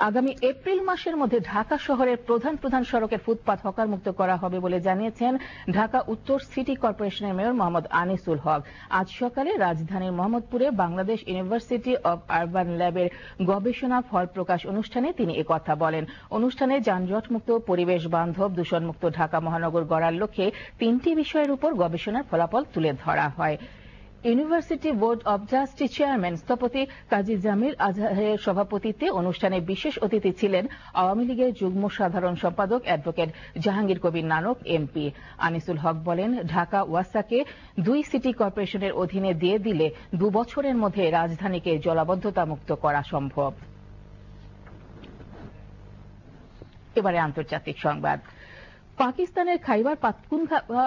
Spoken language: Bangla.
আগামী এপ্রিল মাসের মধ্যে ঢাকা শহরের প্রধান প্রধান সড়কের ফুটপাত হকার মুক্ত করা হবে বলে জানিয়েছেন ঢাকা উত্তর সিটি কর্পোরেশনের মেয়র মোহাম্মদ আনিসুল হক। আজ সকালে রাজধানীর মোহাম্মদপুরে বাংলাদেশ ইউনিভার্সিটি অব আরবান ল্যাবের গবেষণা ফল প্রকাশ অনুষ্ঠানে তিনি একথা বলেন। অনুষ্ঠানে যানজটমুক্ত, পরিবেশ বান্ধব, দূষণমুক্ত ঢাকা মহানগর গড়ার লক্ষ্যে 3টি বিষয়ের উপর গবেষণার ফলাফল তুলে ধরা হয়। University board of trustee chairman স্থপতি কাজী জামিল আজহারের সভাপতিত্বে অনুষ্ঠানে বিশেষ অতিথি ছিলেন আওয়ামী লীগের যুগ্ম সাধারণ সম্পাদক অ্যাডভোকেট জাহাঙ্গীর কবির নানক এমপি। আনিসুল হক বলেন, ঢাকা ওয়াসাকে 2 সিটি কর্পোরেশনের অধীনে দিয়ে দিলে 2 বছরের মধ্যে রাজধানীকে জলাবদ্ধতা মুক্ত করা সম্ভব। এবারে আন্তর্জাতিক সংবাদ। পাকিস্তানের খাইবার পাখতুনখোয়া